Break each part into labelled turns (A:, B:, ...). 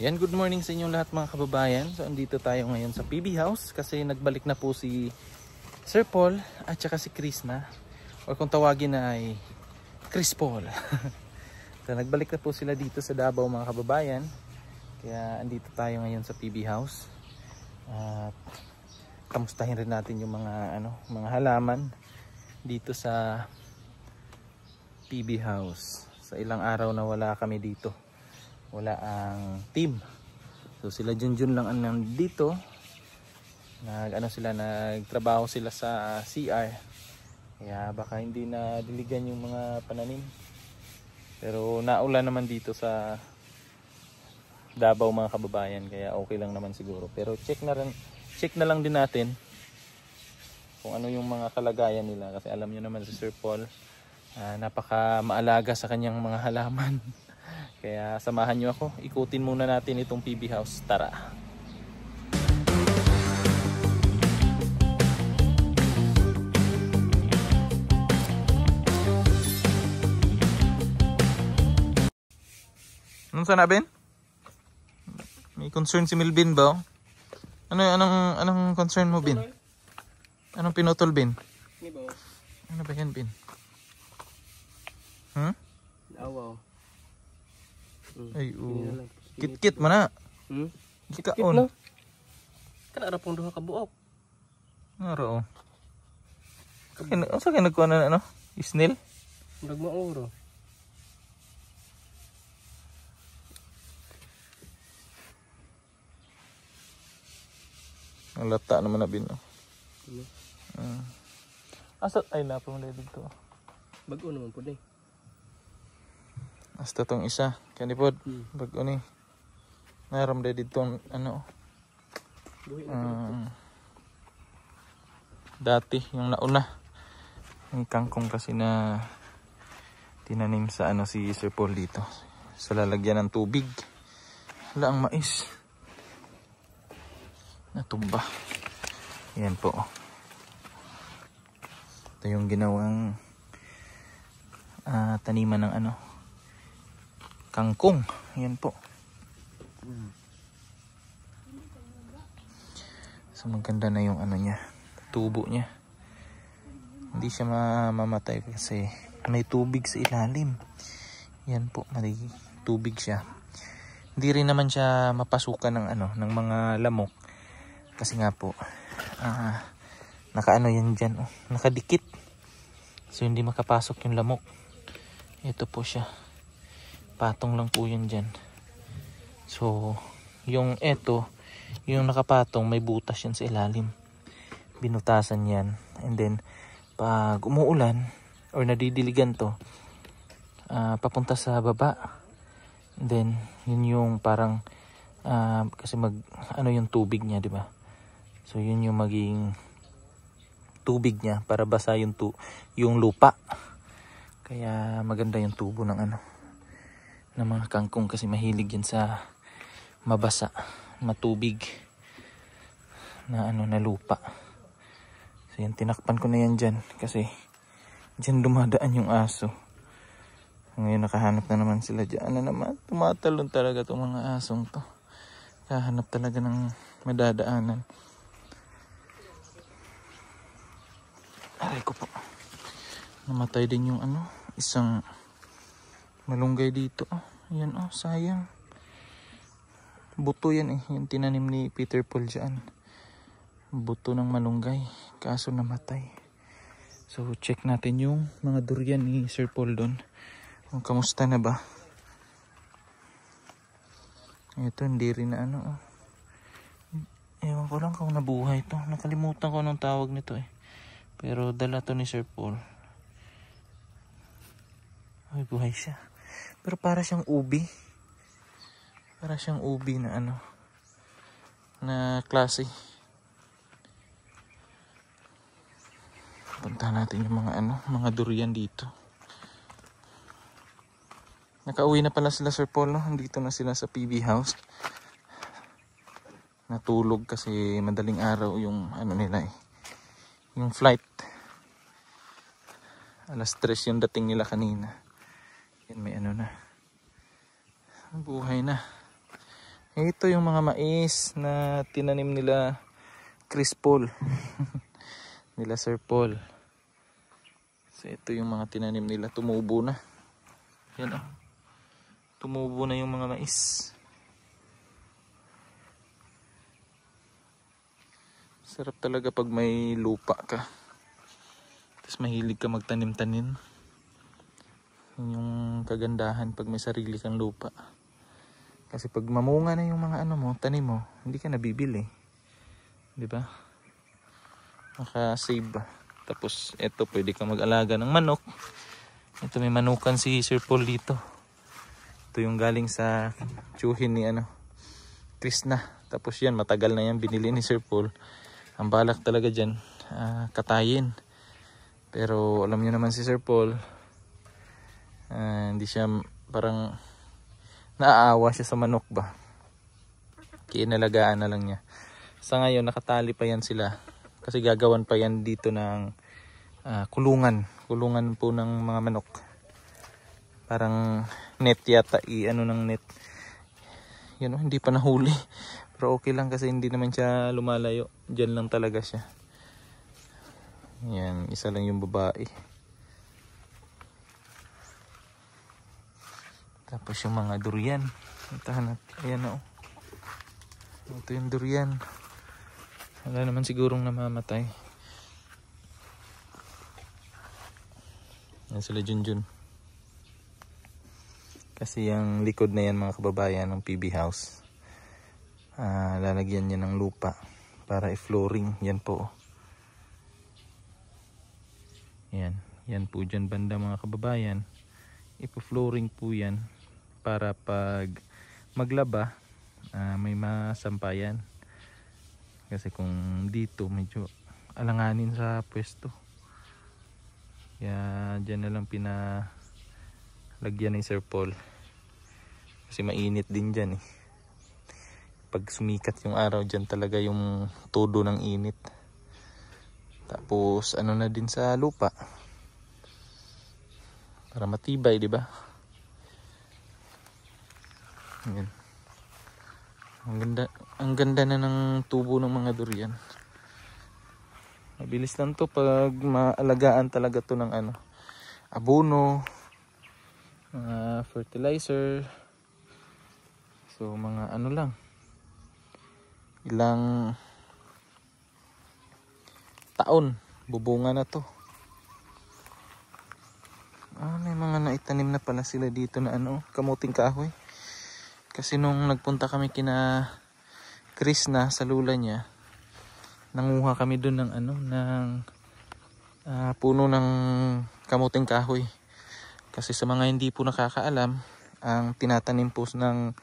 A: Yan, good morning sa inyong lahat mga kababayan. So andito tayo ngayon sa PB House kasi nagbalik na po si Sir Paul at saka si Chris na, o kung tawagin na ay Chris Paul. So nagbalik na po sila dito sa Davao mga kababayan. Kaya andito tayo ngayon sa PB House. At kamustahin rin natin yung mga halaman dito sa PB House. Sa ilang araw na wala kami dito, wala ang team, so sila Junjun lang ang nandito. Nagtrabaho sila sa CR, kaya baka hindi na diligan yung mga pananim, pero naulan naman dito sa Davao mga kababayan, kaya okay lang naman siguro. Pero check na lang din natin kung ano yung mga kalagayan nila, kasi alam nyo naman si Sir Paul, napaka maalaga sa kanyang mga halaman. Kaya samahan nyo ako, ikutin muna natin itong PB House. Tara! Anong sana, Ben? May concern si Melvin ba? Anong concern mo, Ben? Anong pinutol, Ben? Ano ba yan, Ben?
B: Awaw.
A: Ay, kit-kit mo na. Kikaon.
B: Kit kan arap pong duha ka buok.
A: Ngaro. Sa kinagkuha na Snail?
B: Murag mauro.
A: Ang lata naman na bin. Asat ay na pa mo dito.
B: Bago naman po din.
A: Hasta tong isa, kanipod, bago ni. Naram din dito dati yung nauna. Yung kangkong kasi na tinanim sa si Sir Paul dito. Sa lalagyan ng tubig. Wala ang mais. Natumba. Yan po. Ito yung ginawang taniman ng kangkong. Yan po. So maganda na yung niya, tubo niya. Hindi siya mamamatay kasi may tubig sa ilalim. Yan po, may tubig siya. Hindi rin naman siya mapasukan ng mga lamok. Kasi nga po, yan dyan, nakadikit. So hindi makapasok yung lamok. Ito po siya. Patong lang po yun dyan. So, yung nakapatong, may butas yan sa ilalim. Binutasan yan. And then, pag umuulan, or nadidiligan to, papunta sa baba. And then, yun yung parang, kasi yung tubig niya, di ba? So, yun yung maging tubig niya para basa yung lupa. Kaya maganda yung tubo ng mga kangkong kasi mahilig yan sa mabasa, matubig na lupa. So yan, tinakpan ko na yan dyan kasi dyan dumadaan yung aso. Ngayon nakahanap na naman sila dyan. Tumatalon talaga itong mga asong to. Kahanap talaga ng madadaanan. Aray ko po. Namatay din yung isang malunggay dito. Yan sayang. Buto yan yung tinanim ni Peter Paul dyan. Buto ng malunggay. Kaso namatay. So check natin yung mga durian ni Sir Paul doon. Kung kamusta na ba. Ito hindi rin na Ewan ko lang kung nabuhay to. Nakalimutan ko anong tawag nito Pero dala to ni Sir Paul. Ay, buhay siya. Pero para siyang ubi. Para siyang ubi na na klase. Punta natin yung mga durian dito. Nakauwi na pala sila Sir Paul, Nandito na sila sa PB House. Natulog kasi madaling araw yung nila Yung flight. Alas 3 yung dating nila kanina. Yan, may na. Buhay na. Ito yung mga mais na tinanim nila Chris Paul. Nila Sir Paul. So ito yung mga tinanim nila, tumubo na. Yan oh. Tumubo na yung mga mais. Sarap talaga pag may lupa ka. Tapos mahilig ka magtanim-tanim. Yun yung kagandahan pag may sarili kang lupa. Kasi pag mamunga na yung mga ano mo, tanim mo, hindi ka nabibili. 'Di ba? Maka-save. Tapos ito pwede ka mag-alaga ng manok. Ito may manukan si Sir Paul dito. Ito yung galing sa tsuhin ni Krishna. Tapos yan, matagal na yan binili ni Sir Paul. Ang balak talaga dyan, katayin. Pero alam nyo naman si Sir Paul, hindi siya parang naaawa siya sa manok ba. Kinalagaan na lang niya. Sa ngayon nakatali pa yan sila. Kasi gagawan pa yan dito ng kulungan. Kulungan po ng mga manok. Parang net yata, ng net. Yan hindi pa nahuli. Pero okay lang kasi hindi naman siya lumalayo. Diyan lang talaga siya. Yan, isa lang yung babae. Tapos yung mga durian. Itahan natin. Ayan o. Ito yung durian. Wala naman sigurong namamatay. Yan sila Junjun. Kasi yung likod na yan mga kababayan ng PB house, lalagyan niya ng lupa para i-flooring. Yan po. Yan po dyan banda mga kababayan. Ipo-flooring po yan para pag maglaba may masampayan. Kasi kung dito medyo alanganin sa pwesto. Kaya dyan na lang pinalagyan ni Sir Paul. Kasi mainit din dyan eh. Pag sumikat yung araw dyan talaga yung todo ng init. Tapos na din sa lupa. Para matibay, di ba? Ayan. Ang ganda na ng tubo ng mga durian. Mabilis lang to pag maalagaan talaga to ng abono, fertilizer. So mga lang, ilang taon bubunga na to. May mga naitanim na pala sila dito na kamuting kahoy. Kasi nung nagpunta kami kina Krishna sa lula niya, nanguha kami doon ng puno ng kamuting kahoy. Kasi sa mga hindi po nakakaalam, ang tinatanim po ng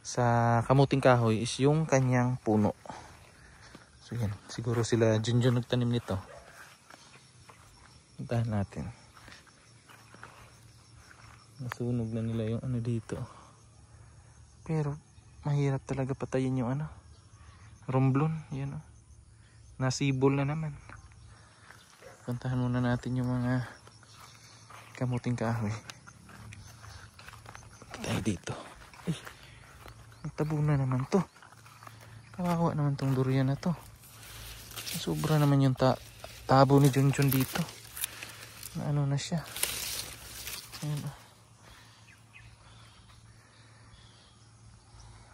A: sa kamuting kahoy is yung kanyang puno. So yan, siguro sila Junjun nagtanim nito. Puntahan natin. Nasunog na nila yung dito. Pero mahirap talaga patayin yung romblon. Yan nasibol na naman. Puntahan muna natin yung mga kamuting kahoy. Tayo dito. Nagtabo na naman to. Kawawa naman tong durian na to. Sobra naman yung tabo ni Junjun dito. Na na siya. Ayan.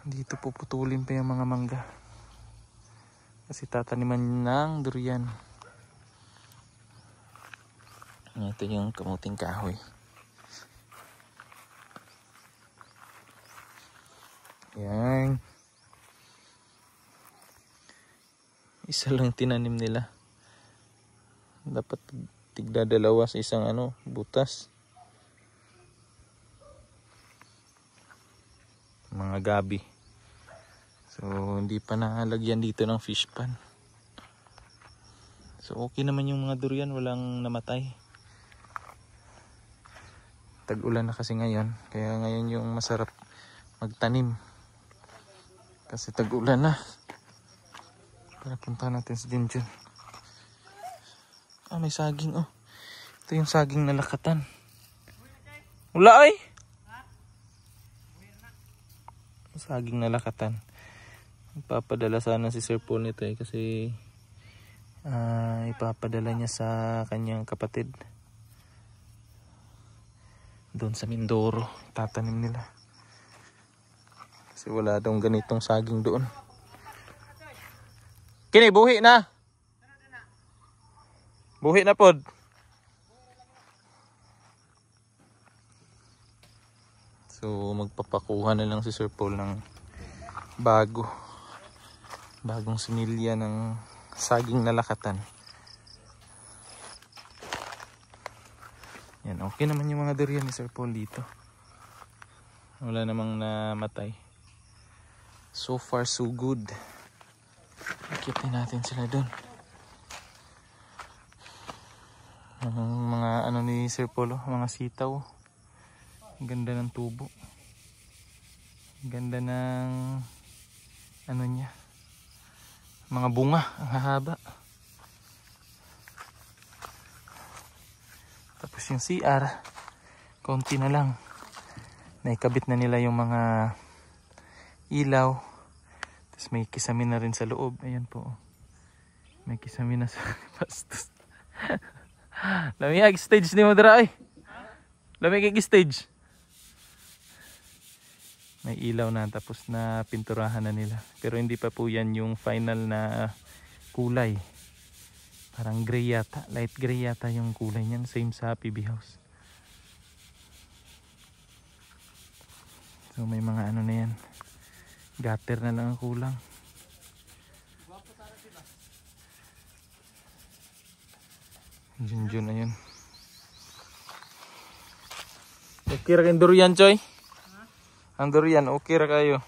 A: Dito puputulin pa yung mga mangga. Kasi tataniman ng durian. Ito yung kamuting kahoy. Yan. Isa lang tinanim nila. Dapat tigda dalawa sa isang butas. Mga gabi. So hindi pa nalagyan dito ng fish pan. So okay naman yung mga durian, walang namatay. Tag-ulan na kasi ngayon, kaya ngayon yung masarap magtanim. Kasi tag-ulan na. Para punta natin si Junjun. May saging Ito yung saging na lakatan. Wala ay. saging na lakatan. Ipapadala sana si Sir Paul nito kasi ipapadala niya sa kanyang kapatid doon sa Mindoro. Tatanim nila kasi wala daw ganitong saging doon. Kini buhi na, buhi na pod. So magpapakuha na lang si Sir Paul ng bagong similya ng saging na lakatan. Yan, okay naman yung mga durian ni Sir Paul dito. Wala namang namatay. So far so good. Nakita natin sila doon. Mga ano ni Sir Paul, mga sitaw. Ganda ng tubo. Ganda ng ano niya. Mga bunga, ang hahaba. Tapos yung CR, konti na lang. Naikabit na nila yung mga ilaw. Tapos may kisamin na rin sa loob. Ayan po. May kisamin na sa bastos. Lamig stage ni mo dira ay. Lamig stage. May ilaw na tapos na pinturahan na nila. Pero hindi pa po yan yung final na kulay. Parang gray yata. Light gray yata yung kulay niyan. Same sa PB House. So may mga ano na yan. Gutter na lang ang kulang. Junjun na yun. Okay ra kayong durian, Choy? Ang durian, okay ra kayo.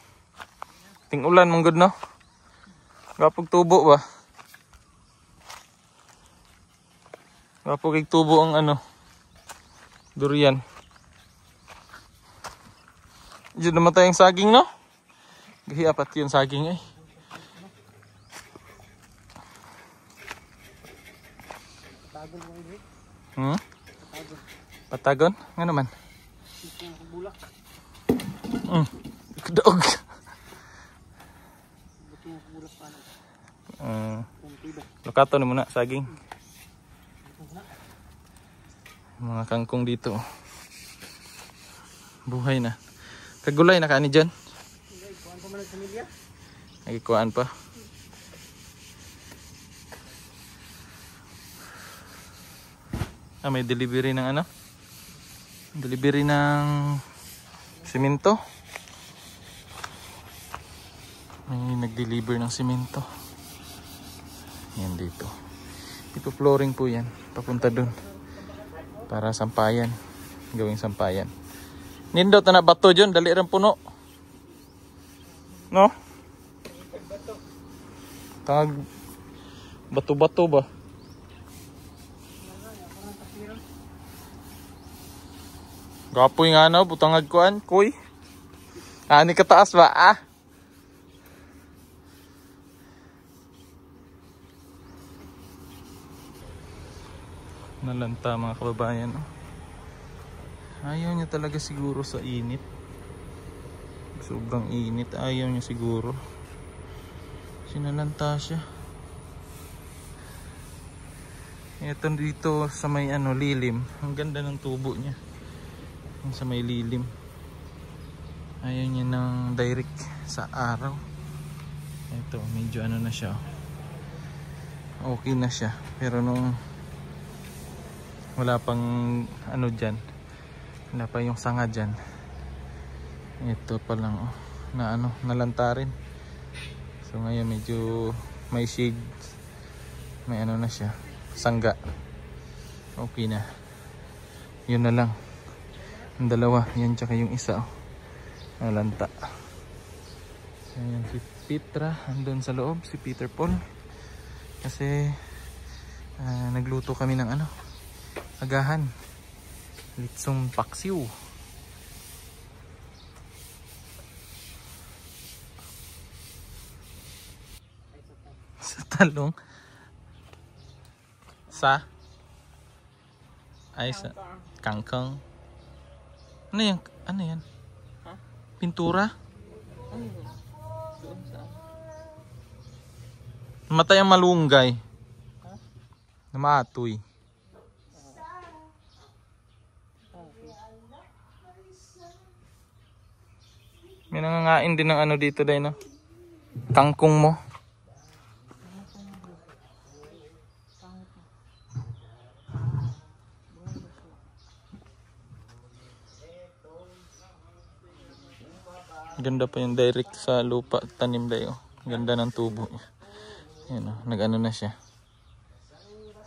A: Ting ulan mong good, no? Gapog tubo ba? Gapog tubo ang ano, durian. Diyan namatay ang saging, no? Gahiapat yung saging eh. Patagon? Nga naman? Kudaog. Lokato na muna, saging. Mga kangkong dito. Buhay na. Kagulay na kaani dyan. Nagikuhaan pa. May delivery ng ano? Delivery ng simento. May nag-deliver ng simento. Yan dito. Ito flooring po yan. Papunta dun. Para sampayan. Gawing sampayan. Nindot na bato dyan. Dali rin puno. No? Tag bato-bato ba? Gapoy nga na. Butangag kuan. Kuy. Ani kataas ba? Ah? Nalanta mga kababayan. Ayaw niya talaga siguro sa init. Sobrang init. Ayaw niya siguro. Sinalanta siya. Ito dito sa may ano, lilim. Ang ganda ng tubo niya. Sa may lilim. Ayaw niya ng direct sa araw. Ito medyo ano na siya. Okay na siya. Pero nung wala pang ano dyan, wala pa yung sanga dyan, ito pa lang na ano, nalanta rin. So ngayon medyo may shade, may ano na siya, sangga. Okay na. Yun na lang, yung dalawa, yan tsaka yung isa nalanta. Ayan si Petra, andun sa loob si Peter Paul kasi nagluto kami ng ano, agahan, litsong paksiw. Sa talong sa ay sa kangkang. Ano yan? Ano yan? Pintura?
B: Doon saan?
A: Matay ang malunggay.
B: Ha?
A: Namatoy. May nangangain din ng ano dito day, no? Kangkong mo. Ganda pa yung direct sa lupa tanim day, oh. Ganda ng tubo niya. Ayan, oh. Nag-ano na siya.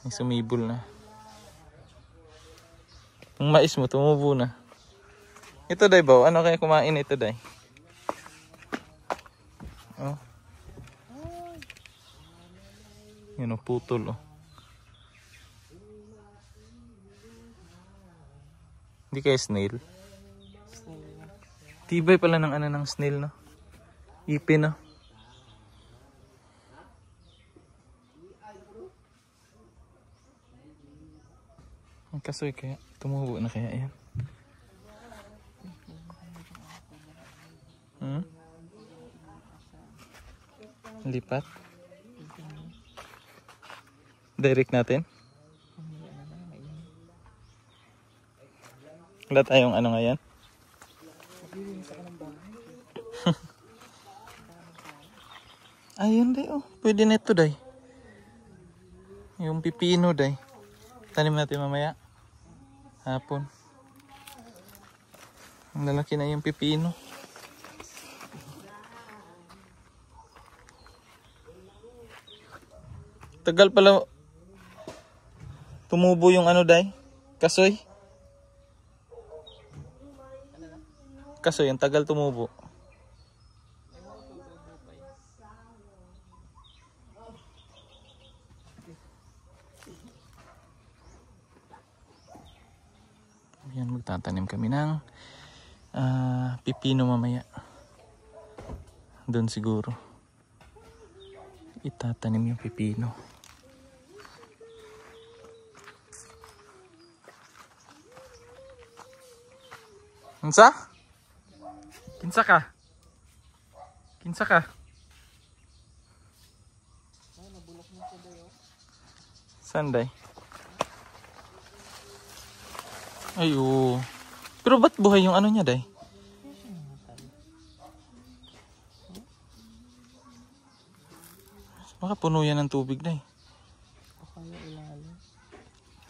A: May sumibol na. Yung mais mo tumubo na. Ito day ba? Ano kaya kumain ito day? Oh. Yan, oh, putol, oh. Hindi kaya snail? Tibay pala ng ano ng snail, no? Ipin, no? Ang kasoy kaya. Tumubo na kaya yan. Lipat? Direct natin? Wala tayong ano ngayon? Ayun day, oh. Pwede na ito day. Yung pipino day. Tanim natin mamaya. Hapon. Ang lalaki na yung pipino. Tagal pala tumubo yung ano day. Kasoy. Kasoy, yung tagal tumubo. Yan, magtatanim kami ng pipino mamaya. Doon siguro itatanim yung pipino. Kinsa? Kinsa ka? Kinsa ka? Sanday. Ay, oo. Pero ba't buhay yung ano niya, day? Baka puno yan ng tubig, day.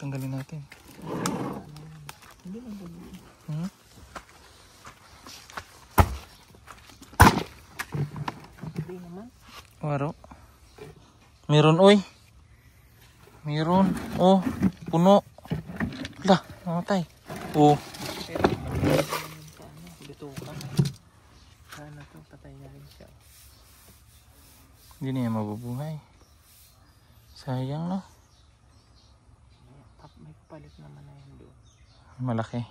A: Tanggalin natin. Hmm? Waro. Meron, oy. Meron. Oh, puno. Lah, namatay. Oh.
B: Dito ka. Sana to, patay na rin siya.
A: Hindi na yan mabubuhay. Sayang, no?
B: May palit naman na yan doon.
A: Malaki.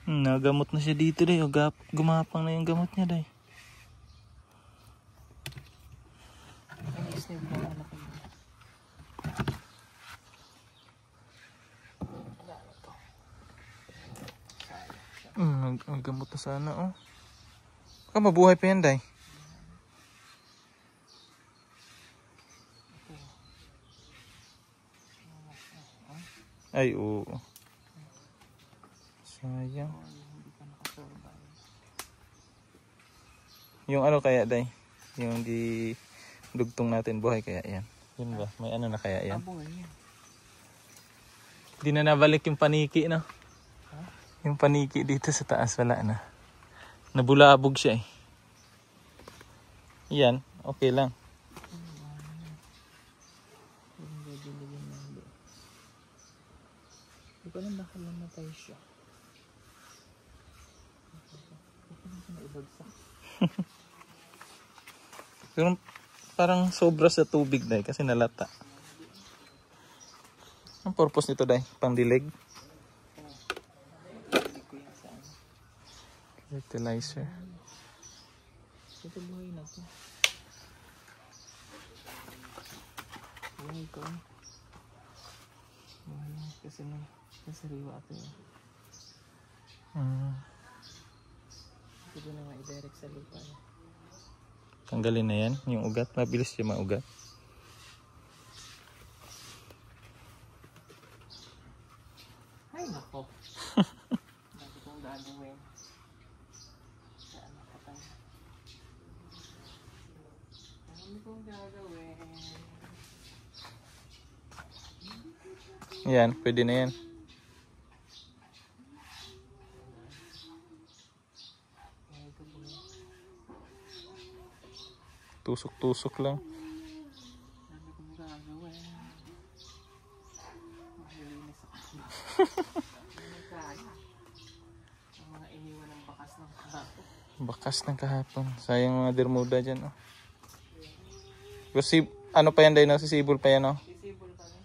A: Nagamot na siya dito, day. Gumapang na yung gamot niya, day.
B: Ay, snail na anak ko.
A: Gamot na sana, oh. Baka mabuhay pa yan, day. Ay, oo. Sayang. Yung ano kaya, day? Yung di dugtong natin, buhay kaya yan? Yun ba? May ano na kaya yan? Hindi na nabalik yung paniki, no? Yung paniki dito sa taas, wala na. Nabulabog siya, eh. Yan, okay lang.
B: Hindi ko alam bakit namatay siya.
A: Pero parang sobra sa tubig, day, kasi nalata. Ang purpose nito, day? Pangdilig? Fertilizer.
B: Ito buhay na to. Buhay ko. Buhay na. Kasi may kasariwa ito yun. Pwede naman i-direct sa lupa.
A: Tanggalin na yan, yung ugat. Mabilis siya maugat.
B: Ay, nako. Bago kong gagawin. Saan ako tayo? Ano kong gagawin?
A: Yan, pwede na yan. Tusok-tusok lang.
B: Ano kong gagawin? Mahilinis ako. Ang mga iniwan ng bakas ng kahapon.
A: Bakas ng kahapon. Sayang mga dermuda dyan. Oh. Kasi ano pa yan, Dino? Sisibol pa yan. Oh.
B: Sisibol pa rin.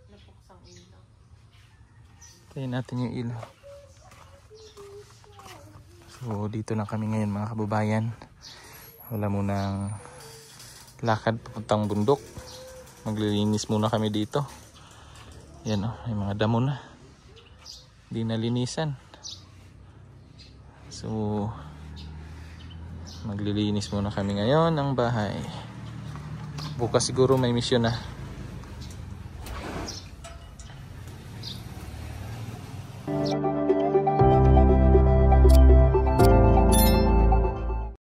B: Napuksang ilaw.
A: Tayo natin yung ilaw. So dito na kami ngayon mga kababayan. Wala munang lakad papuntang bundok. Maglilinis muna kami dito. Yan oh, may mga damo na. Hindi nalinisan. So maglilinis muna kami ngayon ng bahay. Bukas siguro may misyon na.